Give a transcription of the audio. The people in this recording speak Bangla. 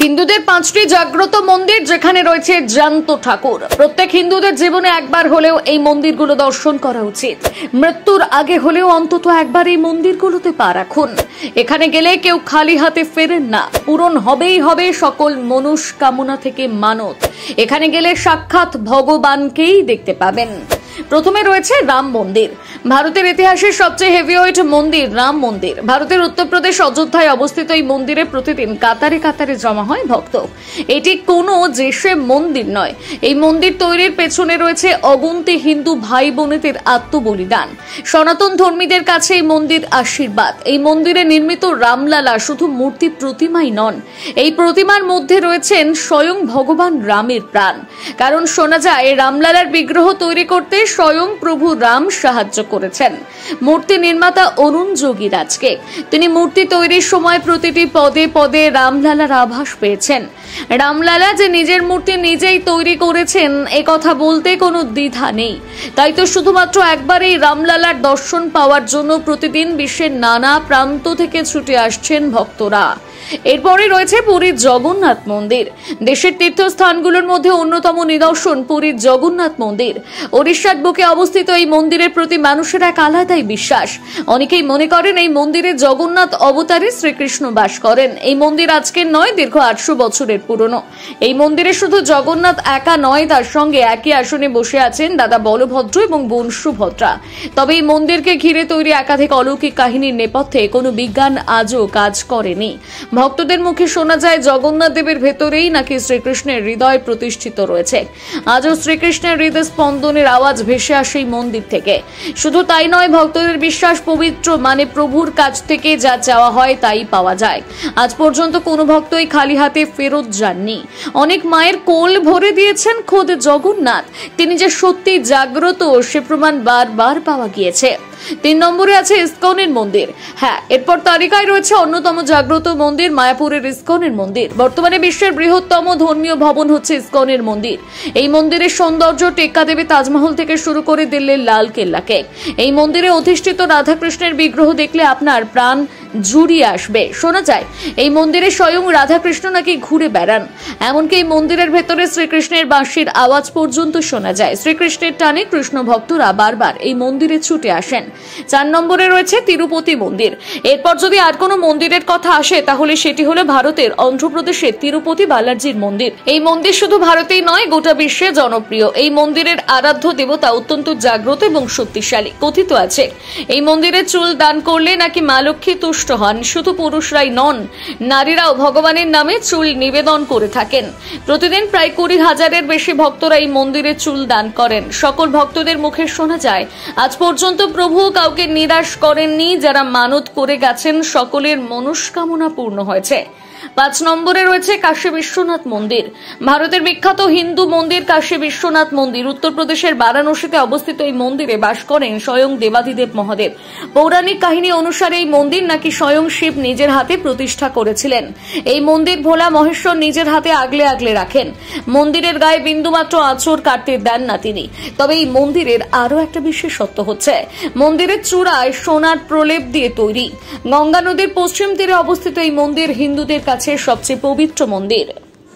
হিন্দুদের 5টি জাগ্রত মন্দির যেখানে রয়েছে জ্যান্ত ঠাকুর। প্রত্যেক হিন্দুদের জীবনে একবার হলেও এই মন্দিরগুলো দর্শন করা উচিত। মৃত্যুর আগে হলেও অন্তত একবার এই মন্দিরগুলোতে পা রাখুন। এখানে গেলে কেউ খালি হাতে ফেরেন না, পূরণ হবেই হবে সকল মনস্কামনা থেকে মানত। এখানে গেলে সাক্ষাৎ ভগবানকেই দেখতে পাবেন। প্রথমে রয়েছে রাম মন্দির। ভারতের ইতিহাসের সবচেয়ে হেভিওয়েট মন্দির রাম মন্দির। ভারতের উত্তরপ্রদেশ অযোধ্যায় অবস্থিত এই মন্দিরে প্রতিদিন কাতারে কাতারে জমা হয় ভক্ত। এটি কোনো দেশের মন্দির নয়। এই মন্দির তৈরির পেছনে রয়েছে অগুন্তি হিন্দু ভাই বোনেদের আত্মবলিদান। সনাতন ধর্মীদের কাছে এই মন্দির আশীর্বাদ। এই মন্দিরে নির্মিত রামলালা শুধু মূর্তি প্রতিমাই নন, এই প্রতিমার মধ্যে রয়েছেন স্বয়ং ভগবান রামের প্রাণ। কারণ শোনা যায় রামলালার বিগ্রহ তৈরি করতে স্বয়ং প্রভু রাম সাহায্য করেছেন মূর্তি নির্মাতা অরুণ যোগীরাজকে। তিনি মূর্তি তৈরির সময় প্রতিটি পদে পদে রামলালার আভাস পেয়েছেন। রামলালা যে নিজের মূর্তি নিজেই তৈরি করেছেন এ কথা বলতে কোনো দ্বিধা নেই। তাই তো শুধুমাত্র একবার এই রামলালার দর্শন পাওয়ার জন্য প্রতিদিন বিশ্বের নানা প্রান্ত থেকে ছুটে আসছেন ভক্তরা। এরপরে রয়েছে পুরীর জগন্নাথ মন্দির। দেশের তীর্থস্থানগুলোর মধ্যে অন্যতম নিদর্শন পুরীর জগন্নাথ মন্দির। ওড়িশার বুকে অবস্থিত এই মন্দিরের প্রতি মানুষের এক আলাদাই বিশ্বাস। অনেকেই মনে করেন এই মন্দিরে জগন্নাথ অবতারে শ্রীকৃষ্ণ বাস করেন। এই মন্দির আজকের নয়, দীর্ঘ 800 বছরের পুরনো। এই মন্দিরে শুধু জগন্নাথ একা নয়, তার সঙ্গে একই আসনে বসে আছেন দাদা বলভদ্র এবং বোন সুভদ্রা। তবে এই মন্দিরকে ঘিরে তৈরি একাধিক অলৌকিক কাহিনীর নেপথ্যে কোনো বিজ্ঞান আজও কাজ করেনি। ভক্তদের মুখে শোনা যায় জগন্নাথ দেবের ভেতরেই নাকি শ্রীকৃষ্ণের হৃদয় প্রতিষ্ঠিত রয়েছে। আজও শ্রীকৃষ্ণের হৃদয় স্পন্দনের আওয়াজ ভেসে আসে এই মন্দির থেকে। শুধু তাই নয়, ভক্তদের বিশ্বাস পবিত্র মানে প্রভুর কাছ থেকে যা চাওয়া হয় তাই পাওয়া যায়। আজ পর্যন্ত কোনো ভক্তই খালি হাতে ফেরত যাননি। অনেক মায়ের কোল ভরে দিয়েছেন খোদ জগন্নাথ। তিনি যে সত্যি জাগ্রত সে প্রমাণ বারবার পাওয়া গিয়েছে। 3 নম্বরে আছে ইস্কনের মন্দির। হ্যাঁ, এরপর তালিকায় রয়েছে অন্যতম জাগ্রত মন্দির মায়াপুরের ইস্কনের মন্দির। বর্তমানে বিশ্বের বৃহত্তম ধর্মীয় ভবন হচ্ছে ইস্কনের মন্দির। এই মন্দিরের সৌন্দর্য টেক্কা দেবে তাজমহল থেকে শুরু করে দিল্লির লাল কেল্লাকে। এই মন্দিরে অধিষ্ঠিত রাধাকৃষ্ণের বিগ্রহ দেখলে আপনার প্রাণ জুড়িয়ে আসবে। শোনা যায় এই মন্দিরে স্বয়ং রাধাকৃষ্ণ নাকি ঘুরে বেড়ান। এমনকি এই মন্দিরের ভেতরে শ্রীকৃষ্ণের বাঁশির আওয়াজ পর্যন্ত শোনা যায়। শ্রীকৃষ্ণের টানে কৃষ্ণ ভক্তরা বারবার এই মন্দিরে ছুটে আসেন। 4 নম্বরে রয়েছে তিরুপতি মন্দির। এরপর যদি আর কোনো মন্দিরের কথা আসে তাহলে সেটি হলো ভারতের অন্ধ্রপ্রদেশের তিরুপতি বালাজির মন্দির। এই মন্দির শুধু ভারতেই নয়, গোটা বিশ্বে জনপ্রিয়। এই মন্দিরের আরাধ্য দেবতা অত্যন্ত জাগ্রত এবং শক্তিশালী। কথিত আছে এই মন্দিরে চুল দান করলে নাকি মা লক্ষ্মী তুষ্ট হন। শুধু পুরুষরাই নন, নারীরাও ভগবানের নামে চুল নিবেদন করে থাকেন। প্রতিদিন প্রায় 20,000-এর বেশি ভক্তরা এই মন্দিরে চুল দান করেন। সকল ভক্তদের মুখে শোনা যায় আজ পর্যন্ত প্রভু কাউকে নিরাশ করেননি। যারা মানত করে গেছেন সকলের মনস্কামনা পূর্ণ হয়েছে। 5 নম্বরে রয়েছে কাশী বিশ্বনাথ মন্দির। ভারতের বিখ্যাত হিন্দু মন্দির কাশী বিশ্বনাথ মন্দির। উত্তরপ্রদেশের বারাণসীতে অবস্থিত এই মন্দিরে বাস করেন স্বয়ং দেবাদিদেব মহাদেব। পৌরাণিক কাহিনী অনুসারে এই মন্দির নাকি স্বয়ং শিব নিজের হাতে প্রতিষ্ঠা করেছিলেন। এই মন্দির ভোলা মহেশ্বর নিজের হাতে আগলে আগলে রাখেন। মন্দিরের গায়ে বিন্দুমাত্র আঁচড় কাটতে দেন না তিনি। তবে এই মন্দিরের আরো একটা বিশেষত্ব হচ্ছে মন্দিরের চূড়ায় সোনার প্রলেপ দিয়ে তৈরি। গঙ্গা নদীর পশ্চিম তীরে অবস্থিত এই মন্দির হিন্দুদের কাছে সবচেয়ে পবিত্র মন্দির।